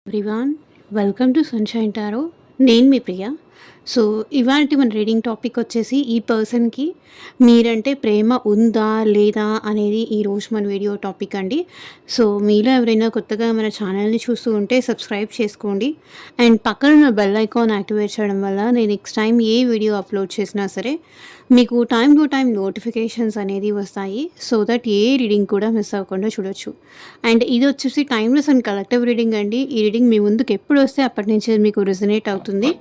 Everyone, welcome to sunshine tarot. నేను మీ ప్రియ. So, ఇవాల్టి మన రీడింగ్ టాపిక్ వచ్చేసి ఈ పర్సన్‌కి మీరంటే ప్రేమ ఉందా? లేదా? అనేది ఈరోజు మన వీడియో టాపిక్ అండి. సో, మీలో ఎవరైనా కొత్తగా మన ఛానల్‌ని చూస్తూ ఉంటే సబ్స్క్రైబ్ చేసుకోండి. అండ్ పక్కనున్న బెల్ ఐకాన్ యాక్టివేట్ చేయడం వల్ల నేను నెక్స్ట్ టైం ఏ వీడియో అప్లోడ్ చేసినా సరే మీకు టైమ్ టు టైమ్ నోటిఫికేషన్స్ అనేది వస్తాయి. సో దట్ ఏ రీడింగ్ కూడా మిస్ అవ్వకుండా చూడొచ్చు. అండ్ ఇది వచ్చేసి టైమ్‌లెస్ అండ్ కలెక్టివ్ రీడింగ్ అండి. ఈ రీడింగ్ మీ ముందుకు ఎప్పుడు వస్తే అప్పటి నుంచి మీకు రెజొనేట్ అవుతుంది.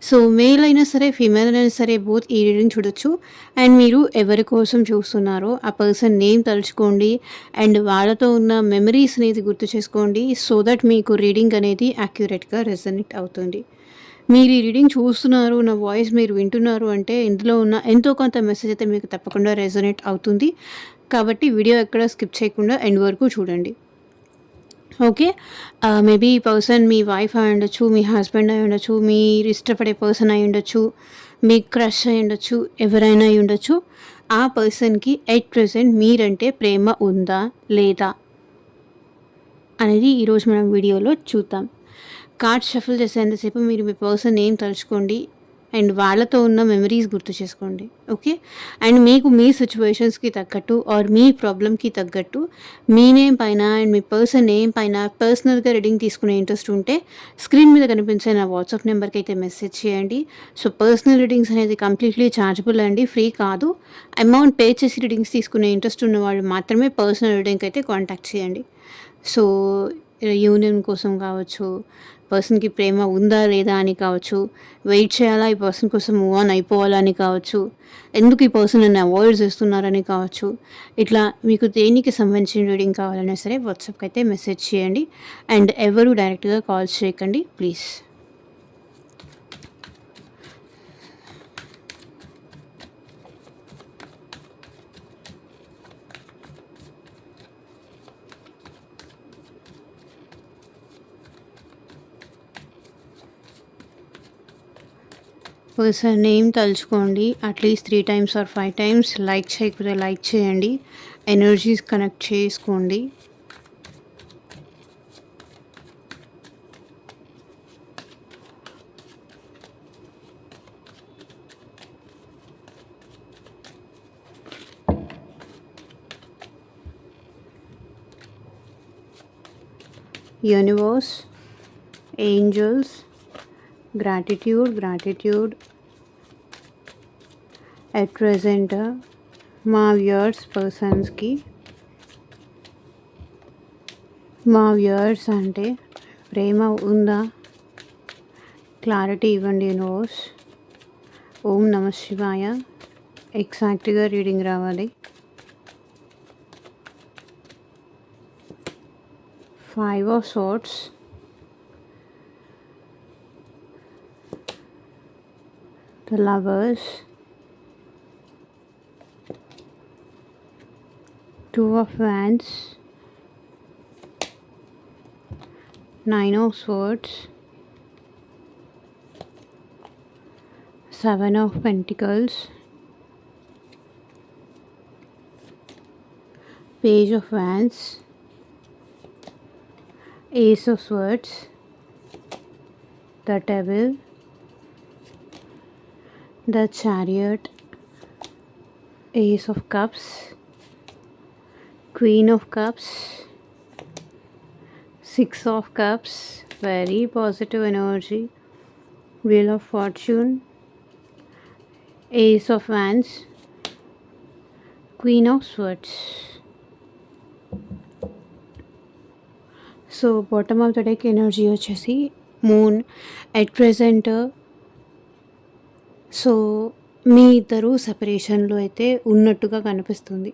సో, మేల్ అయినా సరే, ఫీమేల్ అయినా సరే బోత్ ఈ రీడింగ్ చూడొచ్చు. అండ్ మీరు ఎవరి కోసం చూస్తున్నారో ఆ పర్సన్ నేమ్ తలుచుకోండి. అండ్ వాళ్ళతో ఉన్న మెమరీస్ అనేది గుర్తు చేసుకోండి. సో దట్ మీకు రీడింగ్ అనేది యాక్యురేట్‌గా రెజొనేట్ అవుతుంది. మీరు ఈ రీడింగ్ చూస్తున్నారు, నా వాయిస్ మీరు వింటున్నారు అంటే ఇందులో ఉన్న ఎంతో కొంత మెసేజ్ అయితే మీకు తప్పకుండా రెజొనేట్ అవుతుంది. కాబట్టి వీడియో ఎక్కడ స్కిప్ చేయకుండా ఎండ్ వరకు చూడండి. ఓకే. మేబీ ఈ పర్సన్ మీ వైఫ్ అయి ఉండొచ్చు, మీ హస్బెండ్ అయి ఉండొచ్చు, మీరు ఇష్టపడే పర్సన్ అయి ఉండొచ్చు, మీ క్రష్ అయి ఉండొచ్చు, ఎవరైనా అయి ఉండొచ్చు. ఆ పర్సన్‌కి ఎట్ ప్రెజెంట్ మీరంటే ప్రేమ ఉందా? లేదా? అనేది ఈరోజు మనం వీడియోలో చూద్దాం. కార్డ్స్ షఫుల్ చేసేంతసేపు మీరు మీ పర్సన్ నేమ్ తలుచుకోండి. అండ్ వాళ్ళతో ఉన్న మెమరీస్ గుర్తు చేసుకోండి. ఓకే. అండ్ మీకు మీ సిచ్యువేషన్స్‌కి తగ్గట్టు ఆర్ మీ ప్రాబ్లమ్‌కి తగ్గట్టు మీ నేమ్ పైన అండ్ మీ పర్సన్ నేమ్ పైన పర్సనల్‌గా రీడింగ్ తీసుకునే ఇంట్రెస్ట్ ఉంటే స్క్రీన్ మీద కనిపించే నా వాట్సాప్ నెంబర్‌కి అయితే మెసేజ్ చేయండి. సో, పర్సనల్ రీడింగ్స్ అనేది కంప్లీట్‌లీ ఛార్జబుల్ అండి. ఫ్రీ కాదు. అమౌంట్ పే చేసి రీడింగ్స్ తీసుకునే ఇంట్రెస్ట్ ఉన్న వాళ్ళు మాత్రమే పర్సనల్ రీడింగ్‌కి అయితే కాంటాక్ట్ చేయండి. సో, యూనియన్ కోసం కావచ్చు, పర్సన్‌కి ప్రేమ ఉందా? లేదా? అని కావచ్చు, వెయిట్ చేయాలా ఈ పర్సన్ కోసం మూవ్ ఆన్ అయిపోవాలా అని కావచ్చు, ఎందుకు ఈ పర్సన్ నన్ను అవాయిడ్ చేస్తున్నారని కావచ్చు, ఇట్లా మీకు దేనికి సంబంధించిన రీడింగ్ కావాలన్నా సరే వాట్సాప్‌కి అయితే మెసేజ్ చేయండి. అండ్ ఎవరు డైరెక్ట్‌గా కాల్స్ చేయకండి ప్లీజ్. పర్సన్ నేమ్ తలుచుకోండి. At least 3 times or 5 times. Like చేయకపోతే లైక్ చేయండి. ఎనర్జీస్ కనెక్ట్ చేసుకోండి. Universe, angels, gratitude at present మా వ్యూయర్స్ పర్సన్స్‌కి, మా వ్యూయర్స్ అంటే ప్రేమ ఉందా? క్లారిటీ ఇవ్వండి యూనివర్స్. ఓం నమః శివాయ. ఎగ్జాక్ట్‌గా రీడింగ్ రావాలి. 5 of swords, the lovers, 2 of wands, 9 of swords, 7 of pentacles, page of wands, ace of swords, the devil, the chariot, ace of cups, queen of cups, 6 of cups, very positive energy, wheel of fortune, ace of wands, queen of swords. So, bottom of the deck energy వచ్చేసి moon at present. So, మీ ఇద్దరు సెపరేషన్‌లో అయితే ఉన్నట్టుగా కనిపిస్తుంది.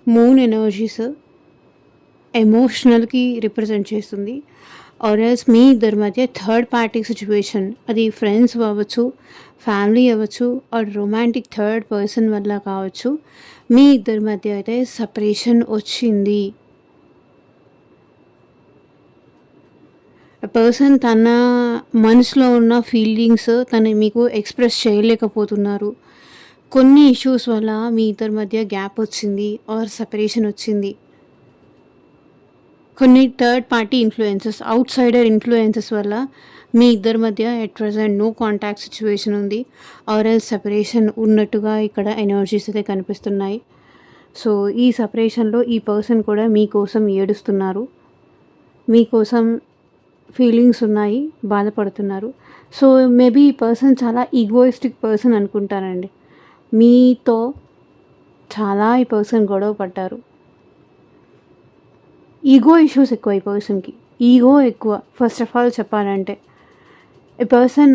Moon energies ఎమోషనల్‌కి represent చేస్తుంది. Or else మీ ఇద్దరి మధ్య third party situation, అది friends అవ్వచ్చు, ఫ్యామిలీ అవ్వచ్చు, ఆర్ రొమాంటిక్ థర్డ్ పర్సన్ వల్ల కావచ్చు, మీ ఇద్దరి మధ్య అయితే సెపరేషన్ వచ్చింది. పర్సన్ తన మనసులో ఉన్న ఫీలింగ్స్ తను మీకు ఎక్స్ప్రెస్ చేయలేకపోతున్నారు. కొన్ని ఇష్యూస్ వల్ల మీ ఇద్దరి మధ్య గ్యాప్ వచ్చింది ఆర్ సెపరేషన్ వచ్చింది. కొన్ని third party influences, outsider influences వల్ల మీ ఇద్దరి మధ్య at present no contact situation ఉంది. ఆర్ ఎల్స్ సెపరేషన్ ఉన్నట్టుగా ఇక్కడ ఎనర్జీస్ అయితే కనిపిస్తున్నాయి. సో, ఈ సెపరేషన్‌లో ఈ పర్సన్ కూడా మీకోసం ఏడుస్తున్నారు. మీకోసం ఫీలింగ్స్ ఉన్నాయి, బాధపడుతున్నారు. సో, మేబీ ఈ పర్సన్ చాలా ఈగోయిస్టిక్ పర్సన్ అనుకుంటానండి. మీతో చాలా ఈ పర్సన్ గొడవ పడ్డారు. ఈగో ఇష్యూస్ ఎక్కువ ఈ పర్సన్‌కి. ఈగో ఎక్కువ ఫస్ట్ ఆఫ్ ఆల్ చెప్పాలంటే. ఈ పర్సన్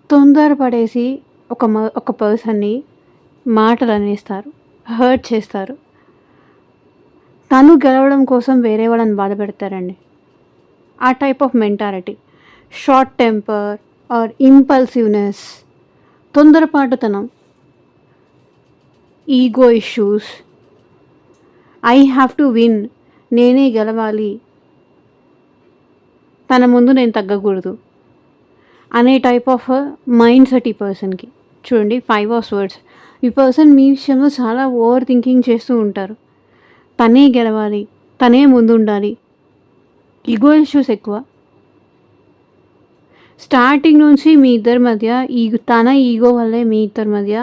తొందరపడేసి ఒక పర్సన్‌ని మాటలు అనేస్తారు. హర్ట్ చేస్తారు. తను గెలవడం కోసం వేరే వాళ్ళని బాధపెడతారండి. ఆ type of mentality. Short temper or ఇంపల్సివ్‌నెస్, తొందరపాటుతనం, ego issues, I have to win, నేనే గెలవాలి, తన ముందు నేను తగ్గకూడదు అనే టైప్ ఆఫ్ మైండ్ సెట్ ఈ పర్సన్‌కి. చూడండి 5 ఆఫ్ స్వర్డ్స్. ఈ పర్సన్ మీ విషయంలో చాలా ఓవర్ థింకింగ్ చేస్తూ ఉంటారు. తనే గెలవాలి, తనే ముందుండాలి. ఈగో ఇష్యూస్ ఎక్కువ. స్టార్టింగ్ నుంచి మీ ఇద్దరి మధ్య తన ఈగో వల్లే మీ ఇద్దరి మధ్య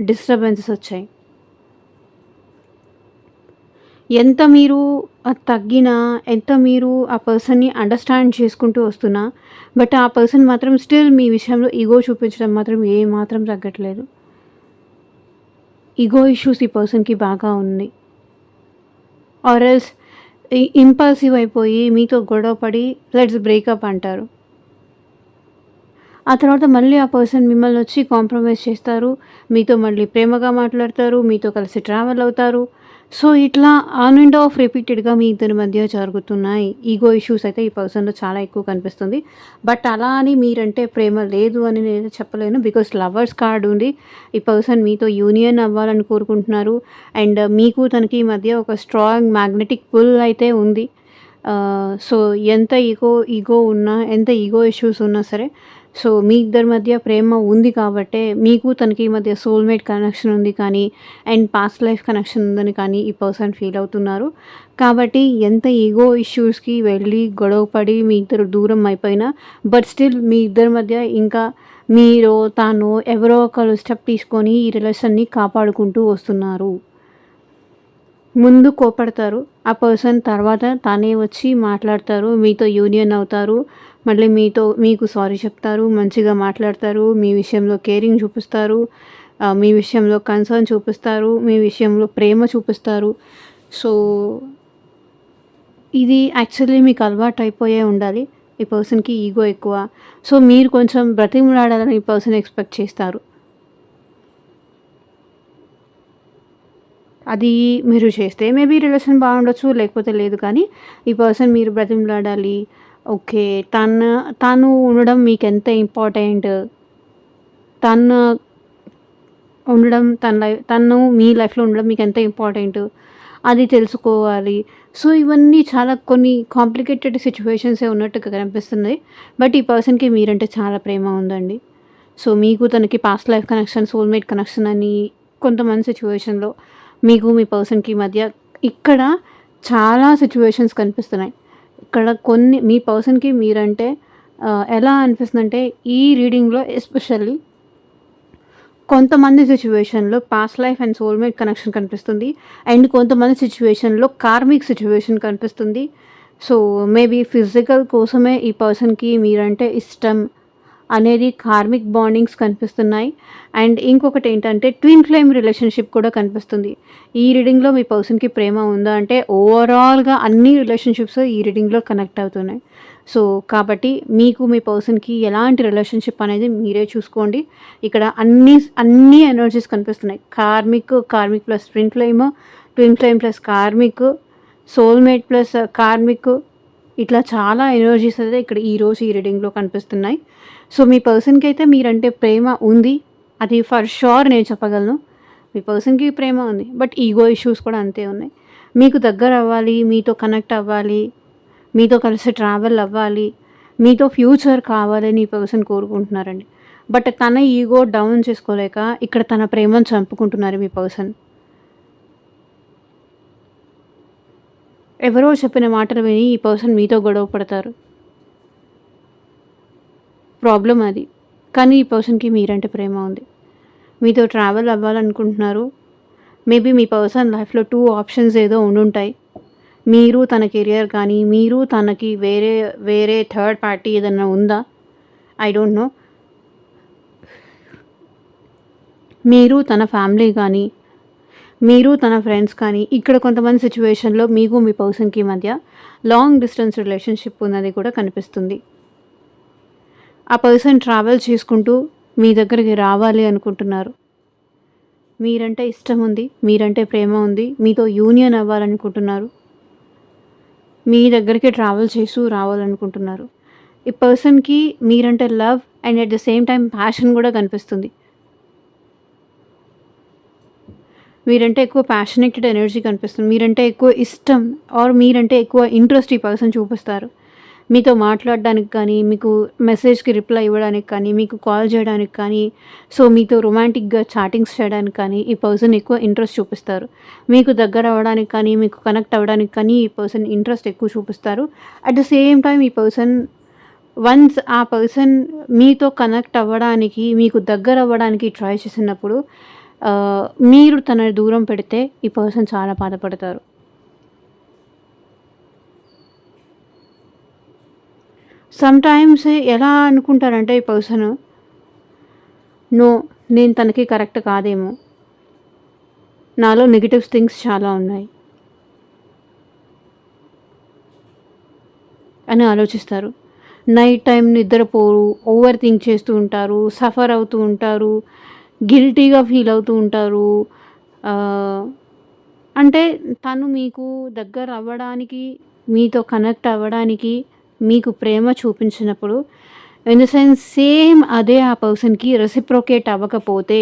డిస్టర్బెన్సెస్ వచ్చాయి. ఎంత మీరు తగ్గినా, ఎంత మీరు ఆ పర్సన్‌ని అండర్‌స్టాండ్ చేసుకుంటూ వస్తున్నా, బట్ ఆ పర్సన్ మాత్రం స్టిల్ మీ విషయంలో ఈగో చూపించడం మాత్రం ఏమాత్రం తగ్గట్లేదు. ఈగో ఇష్యూస్ ఈ పర్సన్‌కి బాగా ఉంది. ఆర్ ఎల్స్ ఇంపల్సివ్ అయిపోయి మీతో గొడవ పడి లెట్స్ బ్రేకప్ అంటారు. ఆ తర్వాత మళ్ళీ ఆ పర్సన్ మిమ్మల్ని వచ్చి కాంప్రమైజ్ చేస్తారు. మీతో మళ్ళీ ప్రేమగా మాట్లాడతారు. మీతో కలిసి ట్రావెల్ అవుతారు. సో, ఇట్లా ఆన్ అండ్ ఆఫ్ రిపీటెడ్‌గా మీ ఇద్దరి మధ్య జరుగుతున్నాయి. ఈగో ఇష్యూస్ అయితే ఈ పర్సన్‌లో చాలా ఎక్కువ కనిపిస్తుంది. బట్ అలా అని మీరంటే ప్రేమ లేదు అని నేనైతే చెప్పలేను. బికాస్ లవర్స్ కార్డ్ ఉంది. ఈ పర్సన్ మీతో యూనియన్ అవ్వాలని కోరుకుంటున్నారు. అండ్ మీకు తనకి మధ్య ఒక స్ట్రాంగ్ మ్యాగ్నెటిక్ పుల్ అయితే ఉంది. సో, ఎంత ఈగో ఉన్నా, ఎంత ఈగో ఇష్యూస్ ఉన్నా సరే, సో, మీ ఇద్దరి మధ్య ప్రేమ ఉంది కాబట్టే మీకు తనకి మధ్య సోల్‌మేట్ కనెక్షన్ ఉంది కానీ, అండ్ పాస్ట్ లైఫ్ కనెక్షన్ ఉందని కానీ ఈ పర్సన్ ఫీల్ అవుతున్నారు. కాబట్టి ఎంత ఈగో ఇష్యూస్‌కి వెళ్ళి గొడవ పడి మీ ఇద్దరు దూరం అయిపోయినా, బట్ స్టిల్ మీ ఇద్దరి మధ్య ఇంకా మీరో, తానో ఎవరో ఒకరు స్టెప్ తీసుకొని ఈ రిలేషన్‌ని కాపాడుకుంటూ వస్తున్నారు. ముందు కోపడతారు. ఆ పర్సన్ తర్వాత తానే వచ్చి మాట్లాడతారు. మీతో యూనియన్ అవుతారు. మళ్ళీ మీకు సారీ చెప్తారు. మంచిగా మాట్లాడతారు. మీ విషయంలో కేరింగ్ చూపిస్తారు. మీ విషయంలో కన్సర్న్ చూపిస్తారు. మీ విషయంలో ప్రేమ చూపిస్తారు. సో, ఇది యాక్చువల్లీ మీకు అలవాటయిపోయే ఉండాలి. ఈ పర్సన్‌కి ఈగో ఎక్కువ. సో, మీరు కొంచెం బ్రతిమలాడాలని ఈ పర్సన్ ఎక్స్‌పెక్ట్ చేస్తారు. అది మీరు చేస్తే మేబీ రిలేషన్ బాగుండొచ్చు. లేకపోతే లేదు. కానీ ఈ పర్సన్ మీరు బ్రతిమలాడాలి. ఓకే. తను ఉండడం మీకెంత ఇంపార్టెంట్. తను ఉండడం తను మీ లైఫ్‌లో ఉండడం మీకెంత ఇంపార్టెంట్ అది తెలుసుకోవాలి. సో, ఇవన్నీ చాలా కొన్ని కాంప్లికేటెడ్ సిట్యుయేషన్సే ఉన్నట్టుగా కనిపిస్తున్నాయి. బట్ ఈ పర్సన్‌కి మీరంటే చాలా ప్రేమ ఉందండి. సో, మీకు తనకి past life connection, soulmate connection అని కొంతమంది సిట్యుయేషన్‌లో మీకు మీ పర్సన్‌కి మధ్య ఇక్కడ చాలా సిట్యుయేషన్స్ కనిపిస్తున్నాయి. ఇక్కడ కొన్ని మీ పర్సన్‌కి మీరంటే ఎలా అనిపిస్తుందంటే ఈ రీడింగ్‌లో ఎస్పెషల్లీ కొంతమంది సిట్యుయేషన్‌లో past life and soulmate connection కనిపిస్తుంది. అండ్ కొంతమంది సిట్యుయేషన్‌లో కార్మిక్ సిట్యుయేషన్ కనిపిస్తుంది. సో, మేబీ ఫిజికల్ కోసమే ఈ పర్సన్‌కి మీరంటే ఇష్టం అనేది కార్మిక్ బాండింగ్స్ కనిపిస్తున్నాయి. అండ్ ఇంకొకటి ఏంటంటే ట్విన్ ఫ్లేమ్ రిలేషన్‌షిప్ కూడా కనిపిస్తుంది. ఈ రీడింగ్‌లో మీ పర్సన్‌కి ప్రేమ ఉందా అంటే ఓవరాల్‌గా అన్ని రిలేషన్‌షిప్స్ ఈ రీడింగ్‌లో కనెక్ట్ అవుతున్నాయి. సో, కాబట్టి మీకు మీ పర్సన్‌కి ఎలాంటి రిలేషన్‌షిప్ అనేది మీరే చూసుకోండి. ఇక్కడ అన్ని ఎనర్జీస్ కనిపిస్తున్నాయి. Karmic plus twin flame plus karmic, soulmate plus karmic, ఇట్లా చాలా ఎనర్జీస్ అయితే ఇక్కడ ఈరోజు ఈ రీడింగ్‌లో కనిపిస్తున్నాయి. సో, మీ పర్సన్‌కి అయితే మీరంటే ప్రేమ ఉంది. అది ఫర్ ష్యూర్ నేను చెప్పగలను. మీ పర్సన్‌కి ప్రేమ ఉంది. బట్ ఈగో ఇష్యూస్ కూడా అంతే ఉన్నాయి. మీకు దగ్గర అవ్వాలి, మీతో కనెక్ట్ అవ్వాలి, మీతో కలిసి ట్రావెల్ అవ్వాలి, మీతో ఫ్యూచర్ కావాలని ఈ పర్సన్ కోరుకుంటున్నారండి. బట్ తన ఈగో డౌన్ చేసుకోలేక ఇక్కడ తన ప్రేమను చంపుకుంటున్నారు మీ పర్సన్. ఎవరో చెప్పిన మాటలు విని ఈ పర్సన్ మీతో గొడవ పడతారు. ప్రాబ్లమ్ అది. కానీ ఈ పర్సన్‌కి మీరంటే ప్రేమ ఉంది. మీతో ట్రావెల్ అవ్వాలనుకుంటున్నారు. మేబీ మీ పర్సన్ లైఫ్‌లో 2 ఆప్షన్స్ ఏదో ఉండుంటాయి. మీరు తన కెరియర్ కానీ, మీరు తనకి వేరే వేరే థర్డ్ పార్టీ ఏదన్నా ఉందా? I don't know. మీరు తన ఫ్యామిలీ కానీ, మీరు తన ఫ్రెండ్స్ కానీ, ఇక్కడ కొంతమంది సిట్యుయేషన్‌లో మీకు మీ పర్సన్‌కి మధ్య లాంగ్ డిస్టెన్స్ రిలేషన్‌షిప్ ఉన్నది కూడా కనిపిస్తుంది. ఆ పర్సన్ ట్రావెల్ చేసుకుంటూ మీ దగ్గరికి రావాలి అనుకుంటున్నారు. మీరంటే ఇష్టం ఉంది, మీరంటే ప్రేమ ఉంది, మీతో యూనియన్ అవ్వాలనుకుంటున్నారు. మీ దగ్గరికి ట్రావెల్ చేస్తూ రావాలనుకుంటున్నారు. ఈ పర్సన్‌కి మీరంటే love and at the same time passion కూడా కనిపిస్తుంది. మీరంటే ఎక్కువ ప్యాషనేటెడ్ ఎనర్జీ కనిపిస్తుంది. మీరంటే ఎక్కువ ఇష్టం ఆర్ మీరంటే ఎక్కువ ఇంట్రెస్ట్ ఈ పర్సన్ చూపిస్తారు. మీతో మాట్లాడడానికి కానీ, మీకు మెసేజ్‌కి రిప్లై ఇవ్వడానికి కానీ, మీకు కాల్ చేయడానికి కానీ, సో మీతో రొమాంటిక్‌గా చాటింగ్స్ చేయడానికి కానీ ఈ పర్సన్ ఎక్కువ ఇంట్రెస్ట్ చూపిస్తారు. మీకు దగ్గర అవ్వడానికి కానీ, మీకు కనెక్ట్ అవ్వడానికి కానీ ఈ పర్సన్ ఇంట్రెస్ట్ ఎక్కువ చూపిస్తారు. అట్ ద సేమ్ టైమ్ ఈ పర్సన్ వన్స్ ఆ పర్సన్ మీతో కనెక్ట్ అవ్వడానికి, మీకు దగ్గర అవ్వడానికి ట్రై చేసినప్పుడు మీరు తనని దూరం పెడితే ఈ పర్సన్ చాలా బాధపడతారు. సమ్‌టైమ్స్ ఎలా అనుకుంటారంటే ఈ పర్సన్, నో, నేను తనకి కరెక్ట్ కాదేమో, నాలో నెగెటివ్ థింగ్స్ చాలా ఉన్నాయి అని ఆలోచిస్తారు. నైట్ టైం నిద్రపోరు, ఓవర్ థింక్ చేస్తూ ఉంటారు, సఫర్ అవుతూ ఉంటారు, గిల్టీగా ఫీల్ అవుతూ ఉంటారు. అంటే తను మీకు దగ్గర అవ్వడానికి, మీతో కనెక్ట్ అవ్వడానికి, మీకు ప్రేమ చూపించినప్పుడు ఇన్ ద సెన్స్ సేమ్ అదే ఆ పర్సన్‌కి రెసిప్రొకేట్ అవ్వకపోతే,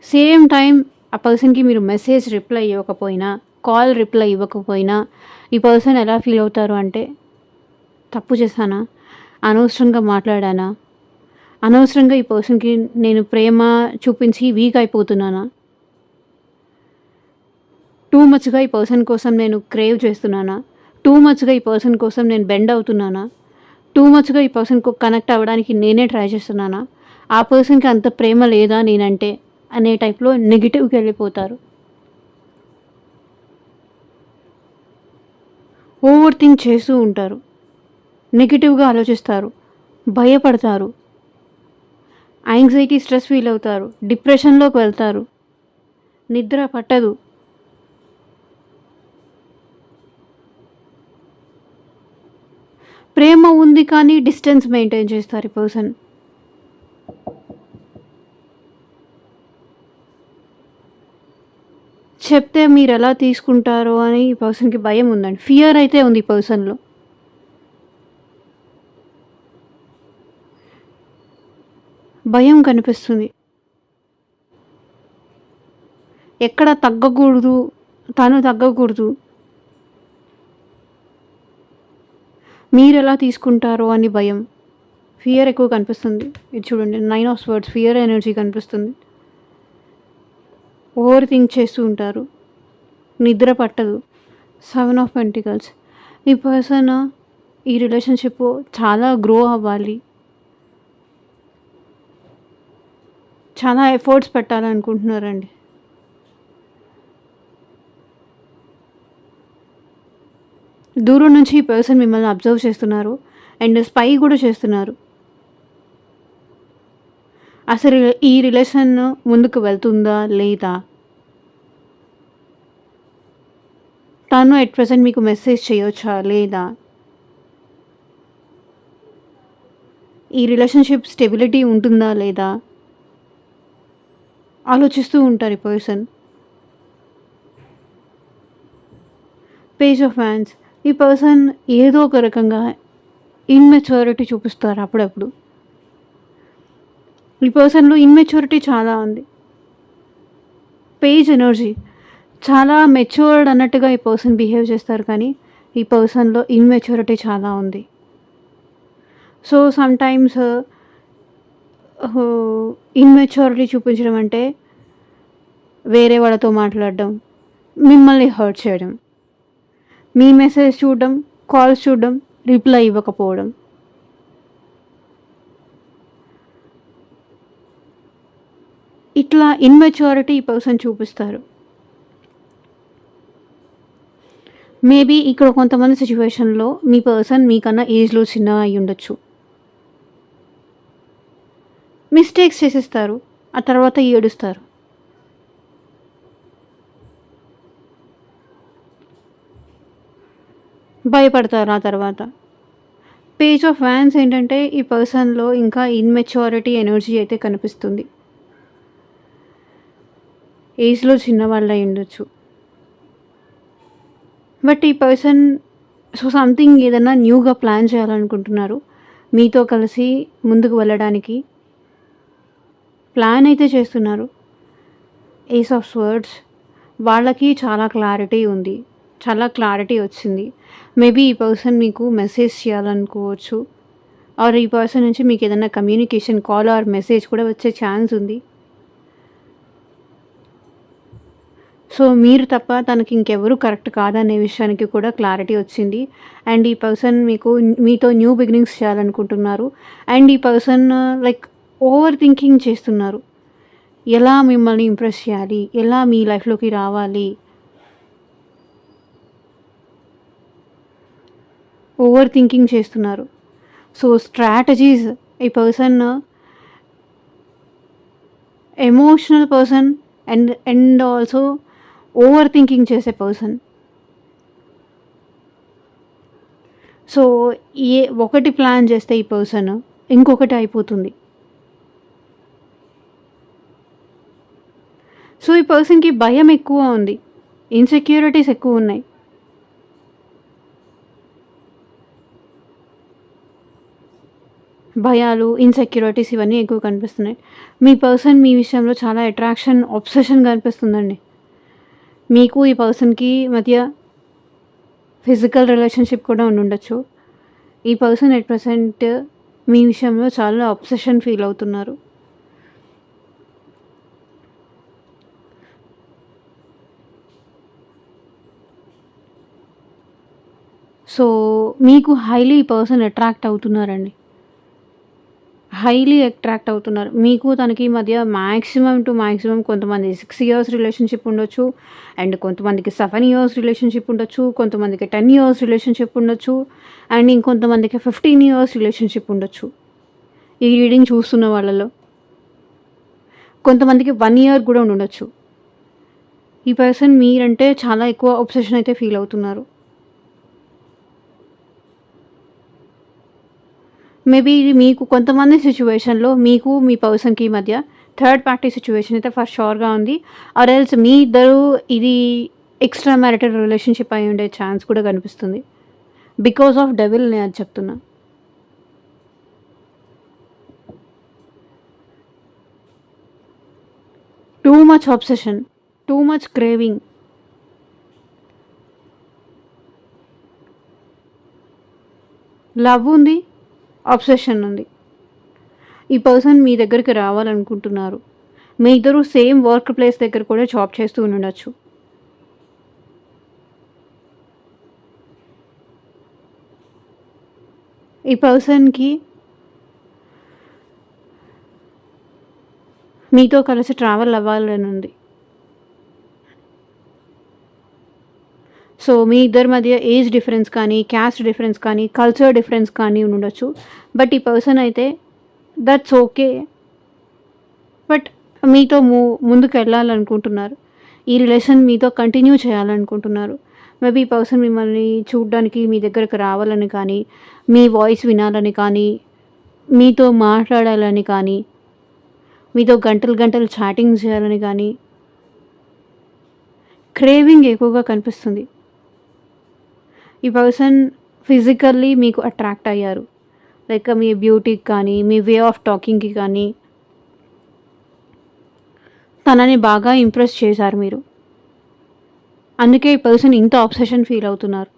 సేమ్ టైం ఆ పర్సన్‌కి మీరు మెసేజ్ రిప్లై ఇవ్వకపోయినా, కాల్ రిప్లై ఇవ్వకపోయినా ఈ పర్సన్ ఎలా ఫీల్ అవుతారు అంటే, తప్పు చేశానా? అనవసరంగా మాట్లాడానా? అనవసరంగా ఈ పర్సన్‌కి నేను ప్రేమ చూపించి వీక్ అయిపోతున్నానా? టూ మచ్‌గా ఈ పర్సన్ కోసం నేను క్రేవ్ చేస్తున్నానా? టూ మచ్‌గా ఈ పర్సన్ కోసం నేను బెండ్ అవుతున్నానా? టూ మచ్‌గా ఈ పర్సన్‌కు కనెక్ట్ అవ్వడానికి నేనే ట్రై చేస్తున్నానా? ఆ పర్సన్‌కి అంత ప్రేమ లేదా నేనంటే? అనే టైప్‌లో నెగెటివ్‌కెళ్ళిపోతారు. ఓవర్ థింక్ చేస్తూ ఉంటారు. నెగెటివ్‌గా ఆలోచిస్తారు. భయపడతారు. యాంగ్జైటీ, స్ట్రెస్ ఫీల్ అవుతారు. డిప్రెషన్‌లోకి వెళ్తారు. నిద్ర పట్టదు. ప్రేమ ఉంది కానీ డిస్టెన్స్ మెయింటైన్ చేస్తారు ఈ పర్సన్. చెప్తే మీరెలా తీసుకుంటారో అని ఈ పర్సన్‌కి భయం ఉందండి. ఫియర్ అయితే ఉంది ఈ పర్సన్‌లో. భయం కనిపిస్తుంది. ఎక్కడ తగ్గకూడదు, తను తగ్గకూడదు. మీరెలా తీసుకుంటారో అని భయం. ఫియర్ ఎక్కువ కనిపిస్తుంది. ఇది చూడండి, 9 ఆఫ్ స్వర్డ్స్ ఫియర్ ఎనర్జీ కనిపిస్తుంది. ఓవర్ థింక్ చేస్తూ ఉంటారు. నిద్ర పట్టదు. 7 ఆఫ్ పెంటికల్స్. ఈ పర్సన్ ఈ రిలేషన్‌షిప్ చాలా గ్రో అవ్వాలి. చాలా ఎఫర్ట్స్ పెట్టాలనుకుంటున్నారండి. దూరం నుంచి ఈ పర్సన్ మిమ్మల్ని అబ్జర్వ్ చేస్తున్నారు అండ్ స్పై కూడా చేస్తున్నారు. అసలు ఈ రిలేషన్ ముందుకు వెళ్తుందా లేదా? తను ఎట్ ప్రెజెంట్ మీకు మెసేజ్ చేయొచ్చా లేదా? ఈ రిలేషన్‌షిప్ స్టెబిలిటీ ఉంటుందా లేదా? ఆలోచిస్తూ ఉంటారు ఈ పర్సన్. Page of hands. ఈ పర్సన్ ఏదో ఒక రకంగా ఇమ్మెచ్యూరిటీ చూపిస్తారు అప్పుడప్పుడు. ఈ పర్సన్‌లో ఇమ్మెచ్యూరిటీ చాలా ఉంది. Page energy. చాలా మెచ్యూర్డ్ అన్నట్టుగా ఈ పర్సన్ బిహేవ్ చేస్తారు కానీ ఈ పర్సన్‌లో ఇమ్మెచ్యూరిటీ చాలా ఉంది. సో సమ్‌టైమ్స్ ఇమ్మెచ్యూరిటీ చూపించడం అంటే వేరే వాళ్ళతో మాట్లాడడం, మిమ్మల్ని హర్ట్ చేయడం, మీ మెసేజ్ చూడడం, కాల్స్ చూడడం, రిప్లై ఇవ్వకపోవడం. ఇట్లా ఇమ్మెచ్యూరిటీ ఈ పర్సన్ చూపిస్తారు. మేబీ ఇక్కడ కొంతమంది సిట్యుయేషన్‌లో మీ పర్సన్ మీకన్నా ఏజ్‌లో చిన్నగా అయ్యుండొచ్చు. మిస్టేక్స్ చేసేస్తారు. ఆ తర్వాత ఏడుస్తారు. భయపడతారు ఆ తర్వాత. పేజ్ ఆఫ్ వాండ్స్ ఏంటంటే ఈ పర్సన్‌లో ఇంకా ఇమ్మెచ్యూరిటీ ఎనర్జీ అయితే కనిపిస్తుంది. ఏజ్‌లో చిన్నవాళ్ళయ్యుండొచ్చు. బట్ ఈ పర్సన్ సంథింగ్ ఏదన్నా న్యూగా ప్లాన్ చేయాలనుకుంటున్నారు. మీతో కలిసి ముందుకు వెళ్ళడానికి ప్లాన్ అయితే చేస్తున్నారు. ఏస్ ఆఫ్ స్వర్డ్స్ వాళ్ళకి చాలా క్లారిటీ ఉంది. చాలా క్లారిటీ వచ్చింది. మేబీ ఈ పర్సన్ మీకు మెసేజ్ చేయాలనుకోవచ్చు. ఆర్ ఈ పర్సన్ నుంచి మీకేదన్నా కమ్యూనికేషన్ కాల్ ఆర్ మెసేజ్ కూడా వచ్చే ఛాన్స్ ఉంది. సో, మీరు తప్ప తనకి ఇంకెవరు కరెక్ట్ కాదనే విషయానికి కూడా క్లారిటీ వచ్చింది. అండ్ ఈ పర్సన్ మీతో న్యూ బిగినింగ్స్ చేయాలనుకుంటున్నారు. అండ్ ఈ పర్సన్ లైక్ ఓవర్ థింకింగ్ చేస్తున్నారు. ఎలా మిమ్మల్ని ఇంప్రెస్ చేయాలి? ఎలా మీ లైఫ్‌లోకి రావాలి? ఓవర్ థింకింగ్ చేస్తున్నారు. సో, స్ట్రాటజీస్ ఈ person emotional person and also over thinking చేసే పర్సన్. సో, ఒకటి ప్లాన్ చేస్తే ఈ పర్సన్ ఇంకొకటి అయిపోతుంది. సో, ఈ పర్సన్‌కి భయం ఎక్కువ ఉంది. ఇన్‌సెక్యూరిటీస్ ఎక్కువున్నాయి. భయాలు, ఇన్‌సెక్యూరిటీస్ ఇవన్నీ ఎక్కువ కనిపిస్తున్నాయి. మీ పర్సన్ మీ విషయంలో చాలా అట్రాక్షన్, అబ్సెషన్ కనిపిస్తుందండి. మీకు ఈ పర్సన్‌కి మధ్య ఫిజికల్ రిలేషన్‌షిప్ కూడా ఉండుండొచ్చు. ఈ పర్సన్ ఎట్ ప్రెజెంట్ మీ విషయంలో చాలా అబ్సెషన్ ఫీల్ అవుతున్నారు. సో, మీకు హైలీ ఈ పర్సన్ అట్రాక్ట్ అవుతున్నారండి. హైలీ అట్రాక్ట్ అవుతున్నారు. మీకు తనకి మధ్య మాక్సిమం టు మాక్సిమం కొంతమంది 6 ఇయర్స్ రిలేషన్‌షిప్ ఉండొచ్చు. అండ్ కొంతమందికి 7 ఇయర్స్ రిలేషన్‌షిప్ ఉండొచ్చు. కొంతమందికి 10 ఇయర్స్ రిలేషన్‌షిప్ ఉండొచ్చు. అండ్ ఇంకొంతమందికి 15 ఇయర్స్ రిలేషన్‌షిప్ ఉండొచ్చు. ఈ రీడింగ్ చూస్తున్న వాళ్ళలో. కొంతమందికి 1 ఇయర్ కూడా ఉండుండొచ్చు. ఈ పర్సన్ మీరంటే చాలా ఎక్కువ అబ్సెషన్ అయితే ఫీల్ అవుతున్నారు. మేబీ ఇది మీకు కొంతమంది సిట్యుయేషన్‌లో మీకు మీ పర్సన్‌కి మధ్య థర్డ్ పార్టీ సిట్యుయేషన్ అయితే ఫర్ ష్యూర్‌గా ఉంది. ఆర్ ఎల్స్ మీ ఇద్దరు ఇది ఎక్స్‌ట్రా మ్యారిటల్ రిలేషన్‌షిప్ అయ్యుండే ఛాన్స్ కూడా కనిపిస్తుంది. బికాస్ ఆఫ్ డెవిల్ నేను అది చెప్తున్నా. Too much obsession, too much craving. Love ఉంది, అబ్సెషన్ ఉంది. ఈ పర్సన్ మీ దగ్గరికి రావాలనుకుంటున్నారు. మీ ఇద్దరు సేమ్ వర్క్ ప్లేస్ దగ్గర కూడా జాబ్ చేస్తూ ఉండుండొచ్చు. ఈ పర్సన్‌కి మీతో కలిసి ట్రావెల్ అవ్వాలని ఉంది. సో, మీ ఇద్దరి మధ్య ఏజ్ డిఫరెన్స్ కానీ, క్యాస్ట్ డిఫరెన్స్ కానీ, కల్చర్ డిఫరెన్స్ కానీ ఉండుండొచ్చు. బట్ ఈ పర్సన్ అయితే దట్స్ ఓకే. బట్ మీతో ముందుకెళ్ళాలనుకుంటున్నారు. ఈ రిలేషన్ మీతో కంటిన్యూ చేయాలనుకుంటున్నారు. మేబీ ఈ పర్సన్ మిమ్మల్ని చూడ్డానికి మీ దగ్గరకు రావాలని కానీ, మీ వాయిస్ వినాలని కానీ, మీతో మాట్లాడాలని కానీ, మీతో గంటలు గంటలు చాటింగ్ చేయాలని కానీ, క్రేవింగ్ ఎక్కువగా కనిపిస్తుంది. ఈ పర్సన్ ఫిజికల్లీ మీకు అట్రాక్ట్ అయ్యారు. లైక్ మీ బ్యూటీకి కానీ, మీ వే ఆఫ్ టాకింగ్‌కి కానీ, తనని బాగా ఇంప్రెస్ చేశారు మీరు. అందుకే ఈ పర్సన్ ఇంత అబ్సెషన్ ఫీల్ అవుతున్నారు.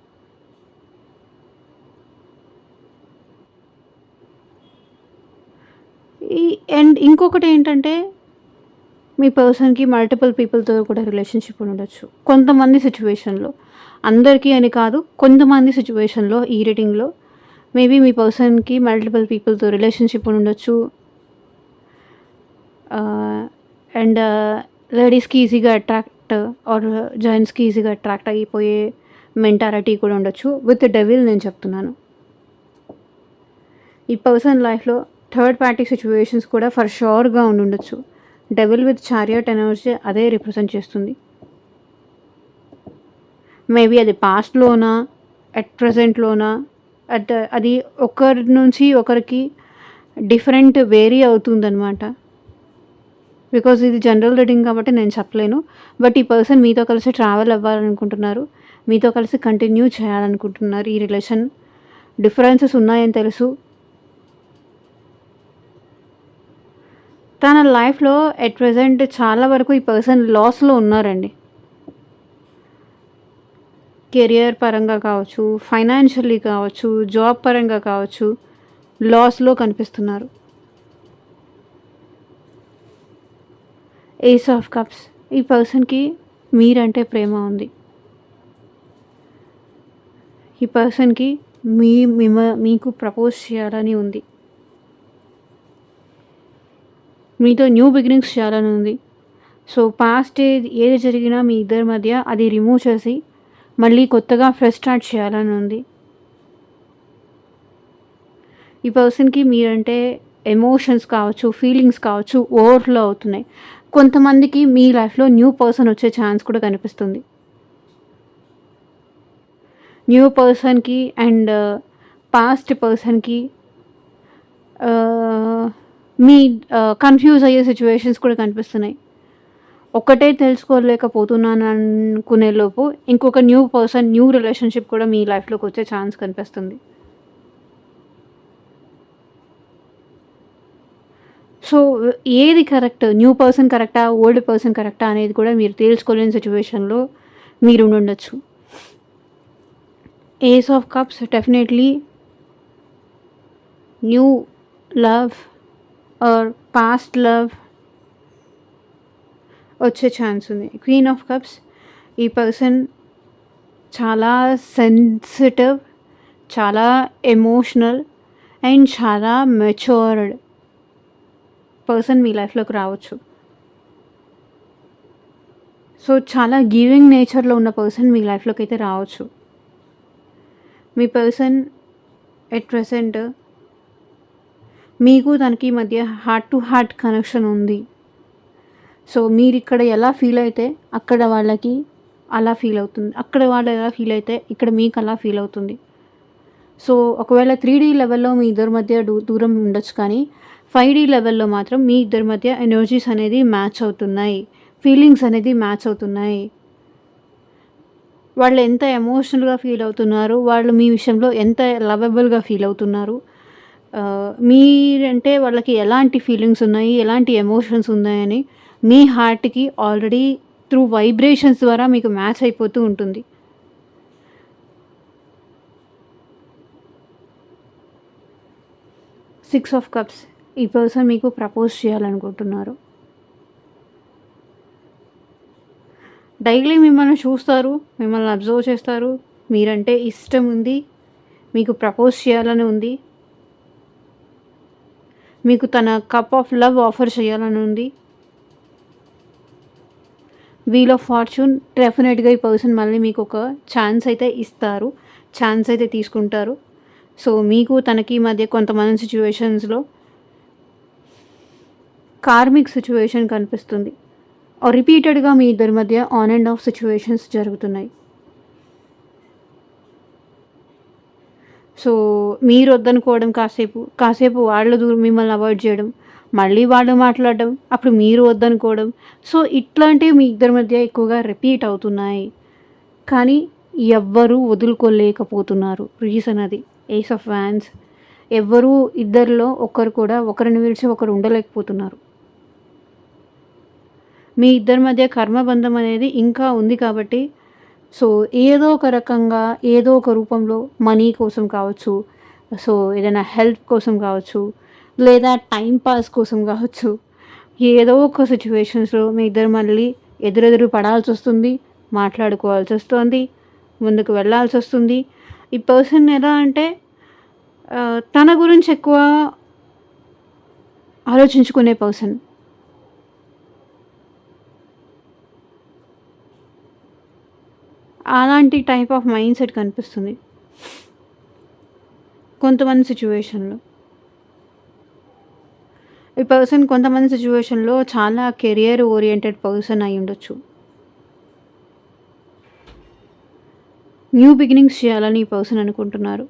ఈ అండ్ ఇంకొకటేంటంటే మీ పర్సన్‌కి మల్టిపుల్ పీపుల్‌తో కూడా రిలేషన్‌షిప్ ఉండొచ్చు. కొంతమంది సిట్యుయేషన్‌లో. అందరికీ అని కాదు. కొంతమంది సిట్యుయేషన్‌లో ఈ రీడింగ్‌లో మేబీ మీ పర్సన్‌కి మల్టిపుల్ పీపుల్‌తో రిలేషన్‌షిప్ ఉండొచ్చు. అండ్ లేడీస్‌కి ఈజీగా అట్రాక్ట్ ఆర్ జెంట్స్‌కి ఈజీగా అట్రాక్ట్ అయిపోయే మెంటాలిటీ కూడా ఉండొచ్చు. విత్ డెవిల్ నేను చెప్తున్నాను. ఈ పర్సన్ లైఫ్‌లో థర్డ్ పార్టీ సిట్యుయేషన్స్ కూడా ఫర్ ష్యూర్‌గా ఉండుండొచ్చు. డెవిల్ విత్ చారియట్ ఎనర్జీ అదే రిప్రజెంట్ చేస్తుంది. మేబీ అది పాస్ట్‌లోనా, అట్ ప్రెజెంట్‌లోనా, అది ఒకరి నుంచి ఒకరికి డిఫరెంట్ వేరీ అవుతుందనమాట. బికాజ్ ఇది జనరల్ రీడింగ్ కాబట్టి నేను చెప్పలేను. బట్ ఈ పర్సన్ మీతో కలిసి ట్రావెల్ అవ్వాలనుకుంటున్నారు. మీతో కలిసి కంటిన్యూ చేయాలనుకుంటున్నారు. ఈ రిలేషన్ డిఫరెన్సెస్ ఉన్నాయని తెలుసు. తన లైఫ్‌లో ఎట్ ప్రెజెంట్ చాలా వరకు ఈ పర్సన్ లాస్‌లో ఉన్నారండి. కెరియర్ పరంగా కావచ్చు, ఫైనాన్షియల్లీ కావచ్చు, జాబ్ పరంగా కావచ్చు, లాస్‌లో కనిపిస్తున్నారు. Ace of cups. ఈ పర్సన్‌కి మీరంటే ప్రేమ ఉంది. ఈ పర్సన్‌కి మీకు ప్రపోజ్ చేయాలని ఉంది. మీతో న్యూ బిగినింగ్స్ చేయాలని ఉంది. సో పాస్ట్ ఏది జరిగినా మీ ఇద్దరి మధ్య అది రిమూవ్ చేసి మళ్ళీ కొత్తగా ఫ్రెష్ స్టార్ట్ చేయాలని ఉంది. ఈ పర్సన్‌కి మీరంటే ఎమోషన్స్ కావచ్చు, ఫీలింగ్స్ కావచ్చు ఓవర్‌ఫ్లో అవుతున్నాయి. కొంతమందికి మీ లైఫ్‌లో న్యూ పర్సన్ వచ్చే ఛాన్స్ కూడా కనిపిస్తుంది. న్యూ పర్సన్‌కి అండ్ పాస్ట్ పర్సన్‌కి మీ కన్‌ఫ్యూజ్ అయ్యే సిట్యుయేషన్స్ కూడా కనిపిస్తున్నాయి. ఒక్కటే తెలుసుకోలేకపోతున్నాను అనుకునే లోపు ఇంకొక న్యూ పర్సన్, న్యూ రిలేషన్‌షిప్ కూడా మీ లైఫ్‌లోకి వచ్చే ఛాన్స్ కనిపిస్తుంది. సో ఏది కరెక్ట్? న్యూ పర్సన్ కరెక్టా? ఓల్డ్ పర్సన్ కరెక్టా? అనేది కూడా మీరు తేల్చుకోలేని సిట్యుయేషన్‌లో మీరు ఉండుండొచ్చు. Ace of cups definitely new love or past love వచ్చే ఛాన్స్ ఉంది. క్వీన్ ఆఫ్ కప్స్ ఈ పర్సన్ చాలా సెన్సిటివ్, చాలా ఎమోషనల్ అండ్ చాలా మెచ్యూర్డ్ పర్సన్ మీ లైఫ్‌లోకి రావచ్చు. సో చాలా గివింగ్ నేచర్‌లో ఉన్న పర్సన్ మీ లైఫ్‌లోకి అయితే రావచ్చు. మీ పర్సన్ ఎట్ ప్రెజెంట్ మీకు తనకి మధ్య హార్ట్ టు హార్ట్ కనెక్షన్ ఉంది. సో మీరిక్కడ ఎలా ఫీల్ అయితే అక్కడ వాళ్ళకి అలా ఫీల్ అవుతుంది. అక్కడ వాళ్ళు ఎలా ఫీల్ అయితే ఇక్కడ మీకు అలా ఫీల్ అవుతుంది. సో ఒకవేళ 3D లెవెల్‌లో మీ ఇద్దరి మధ్య దూరం ఉండొచ్చు కానీ 5D లెవెల్‌లో మాత్రం మీ ఇద్దరి మధ్య ఎనర్జీస్ అనేది మ్యాచ్ అవుతున్నాయి. ఫీలింగ్స్ అనేది మ్యాచ్ అవుతున్నాయి. వాళ్ళు ఎంత ఎమోషనల్‌గా ఫీల్ అవుతున్నారు, వాళ్ళు మీ విషయంలో ఎంత లవబుల్‌గా ఫీల్ అవుతున్నారు, మీరంటే వాళ్ళకి ఎలాంటి ఫీలింగ్స్ ఉన్నాయి, ఎలాంటి ఎమోషన్స్ ఉన్నాయని మీ హార్ట్‌కి ఆల్రెడీ త్రూ వైబ్రేషన్స్ ద్వారా మీకు మ్యాచ్ అయిపోతూ ఉంటుంది. సిక్స్ ఆఫ్ కప్స్ ఈ పర్సన్ మీకు ప్రపోజ్ చేయాలనుకుంటున్నారు. డైలీ మిమ్మల్ని చూస్తారు, మిమ్మల్ని అబ్జర్వ్ చేస్తారు, మీరంటే ఇష్టం ఉంది, మీకు ప్రపోజ్ చేయాలని ఉంది, మీకు తన కప్ ఆఫ్ లవ్ ఆఫర్ చేయాలని ఉంది. వీల్ ఆఫ్ ఫార్చ్యూన్ డెఫినెట్‌గా ఈ పర్సన్ మళ్ళీ మీకు ఒక ఛాన్స్ అయితే ఇస్తారు, ఛాన్స్ అయితే తీసుకుంటారు. సో మీకు తనకి మధ్య కొంతమంది సిట్యుయేషన్స్‌లో కార్మిక్ సిట్యుయేషన్ కనిపిస్తుంది. రిపీటెడ్‌గా మీ ఇద్దరి మధ్య ఆన్ అండ్ ఆఫ్ సిట్యుయేషన్స్ జరుగుతున్నాయి. సో మీరు వద్దనుకోవడం కాసేపు వాళ్ళు మిమ్మల్ని అవాయిడ్ చేయడం, మళ్ళీ వాళ్ళు మాట్లాడడం, అప్పుడు మీరు వద్దనుకోవడం. సో ఇట్లాంటివి మీ ఇద్దరి మధ్య ఎక్కువగా రిపీట్ అవుతున్నాయి. కానీ ఎవ్వరూ వదులుకోలేకపోతున్నారు. రీజన్ అది. Ace of wands. ఎవ్వరూ ఇద్దరిలో ఒకరు కూడా ఒకరిని విడిచి ఒకరు ఉండలేకపోతున్నారు. మీ ఇద్దరి మధ్య కర్మబంధం అనేది ఇంకా ఉంది కాబట్టి సో ఏదో ఒక రకంగా ఏదో ఒక రూపంలో మనీ కోసం కావచ్చు, సో ఏదైనా హెల్ప్ కోసం కావచ్చు, లేదా టైం పాస్ కోసం కావచ్చు, ఏదో ఒక సిచ్యువేషన్స్‌లో మీ ఇద్దరు మళ్ళీ ఎదురెదురు పడాల్సొస్తుంది, మాట్లాడుకోవాల్సొస్తుంది, ముందుకు వెళ్ళాల్సొస్తుంది. ఈ పర్సన్ ఎలా అంటే తన గురించి ఎక్కువ ఆలోచించుకునే పర్సన్. అలాంటి టైప్ ఆఫ్ మైండ్ సెట్ కనిపిస్తుంది కొంతమంది సిచ్యువేషన్‌లో. ఈ పర్సన్ కొంతమంది సిచ్యువేషన్‌లో చాలా కెరియర్ ఓరియెంటెడ్ పర్సన్ అయ్యుండొచ్చు. న్యూ బిగినింగ్స్ చేయాలని ఈ పర్సన్ అనుకుంటున్నారు.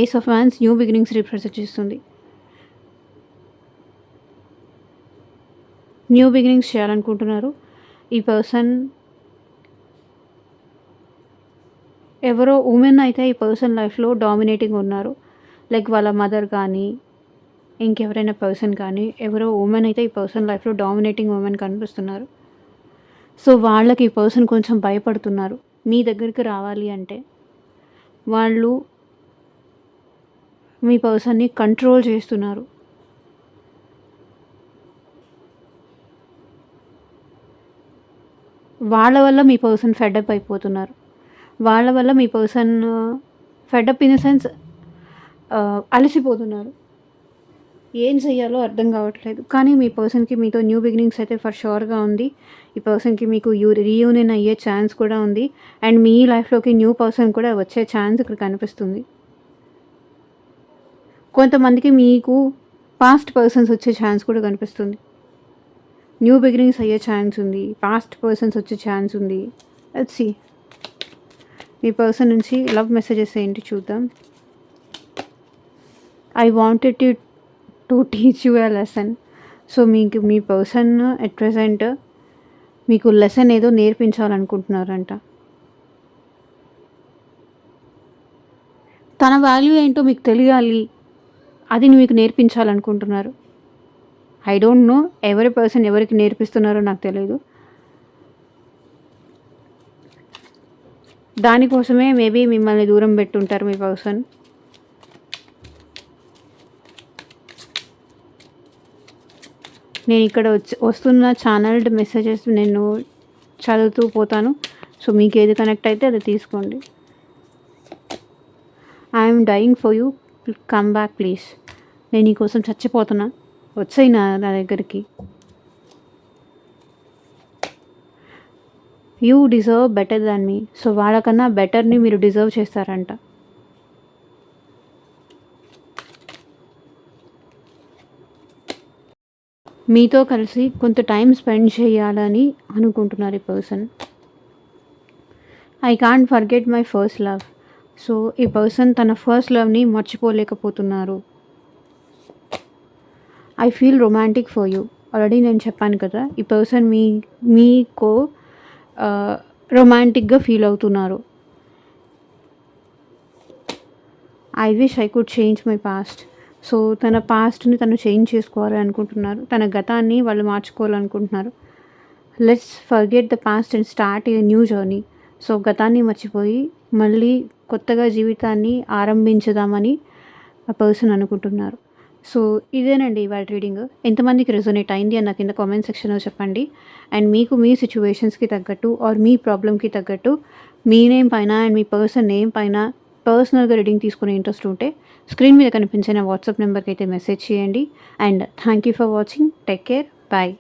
Ace of wands new beginnings represent చేస్తుంది. న్యూ బిగినింగ్స్ చేయాలనుకుంటున్నారు. ఈ పర్సన్ ఎవరో వుమెన్ అయితే ఈ పర్సన్ లైఫ్‌లో డామినేటింగ్ ఉన్నారు. లైక్ వాళ్ళ మదర్ కానీ, ఇంకెవరైనా పర్సన్ కానీ, ఎవరో వుమెన్ అయితే ఈ పర్సన్ లైఫ్‌లో డామినేటింగ్ వుమెన్ కనిపిస్తున్నారు. సో, వాళ్ళకి ఈ పర్సన్ కొంచెం భయపడుతున్నారు. మీ దగ్గరికి రావాలి అంటే. వాళ్ళు మీ పర్సన్‌ని కంట్రోల్ చేస్తున్నారు. వాళ్ళ వల్ల మీ పర్సన్ ఫెడప్ అయిపోతున్నారు. వాళ్ళ వల్ల మీ person fed up in the sense అలసిపోతున్నారు. ఏం చెయ్యాలో అర్థం కావట్లేదు. కానీ మీ పర్సన్‌కి మీతో న్యూ బిగినింగ్స్ అయితే ఫర్ ష్యూర్‌గా ఉంది. ఈ పర్సన్‌కి మీకు రీయూనియన్ అయ్యే ఛాన్స్ కూడా ఉంది. అండ్ మీ లైఫ్‌లోకి న్యూ పర్సన్ కూడా వచ్చే ఛాన్స్ ఇక్కడ కనిపిస్తుంది. కొంతమందికి మీకు పాస్ట్ పర్సన్స్ వచ్చే ఛాన్స్ కూడా కనిపిస్తుంది. న్యూ బిగినింగ్స్ అయ్యే ఛాన్స్ ఉంది. పాస్ట్ పర్సన్స్ వచ్చే ఛాన్స్ ఉంది. లెట్స్ సీ మీ పర్సన్ నుంచి లవ్ మెసేజెస్ ఏంటి చూద్దాం. I wanted you to teach you a lesson. So మీకు మీ పర్సన్ ఎట్ ప్రెజెంట్ మీకు లెసన్ ఏదో నేర్పించాలనుకుంటున్నారంట. తన వాల్యూ ఏంటో మీకు తెలియాలి, అది మీకు నేర్పించాలనుకుంటున్నారు. ఐ డోంట్ నో ఎవరి పర్సన్ ఎవరికి నేర్పిస్తున్నారో నాకు తెలియదు. దానికోసమే మేబీ మిమ్మల్ని దూరం పెట్టుంటారు మీ పర్సన్. నేను ఇక్కడ వస్తున్న ఛానల్డ్ మెసేజెస్ నేను చదువుతూ పోతాను. సో మీకు ఏది కనెక్ట్ అయితే అది తీసుకోండి. I'm dying for you, come back please. నేను నీకోసం చచ్చిపోతున్నా, వచ్చేయి నా దగ్గరికి. You deserve better than me. So వాళ్ళకన్నా బెటర్ని మీరు డిజర్వ్ చేస్తారంట. మీతో కలిసి కొంత టైం స్పెండ్ చేయాలని అనుకుంటున్నారు ఈ person. I can't forget my first love. So ఈ పర్సన్ తన ఫస్ట్ లవ్ని మర్చిపోలేకపోతున్నారు. I feel romantic for you. Already నేను చెప్పాను కదా, ఈ పర్సన్ మీకు రొమాంటిక్గా ఫీల్ అవుతున్నారు. I wish I could change my past. So తన పాస్ట్ని తను చేంజ్ చేసుకోవాలి అనుకుంటున్నారు. తన గతాన్ని వాళ్ళు మార్చుకోవాలనుకుంటున్నారు. Let's forget the past and start a new journey. So గతాన్ని మర్చిపోయి మళ్ళీ కొత్తగా జీవితాన్ని ఆరంభించుదామని ఆ పర్సన్ అనుకుంటున్నారు. సో ఇదేనండి ఇవాళ రీడింగ్. ఎంతమందికి రెజొనేట్ అయింది అని నాకు కింద కామెంట్ సెక్షన్లో చెప్పండి. అండ్ మీకు మీ సిచ్యువేషన్స్కి తగ్గట్టు ఆర్ మీ ప్రాబ్లమ్కి తగ్గట్టు మీ నేమ్ పైన అండ్ మీ పర్సన్ నేమ్ పైన పర్సనల్గా రీడింగ్ తీసుకునే ఇంట్రెస్ట్ ఉంటే స్క్రీన్ మీద కనిపించిన వాట్సాప్ నెంబర్కి అయితే మెసేజ్ చేయండి. And thank you for watching. Take care. Bye.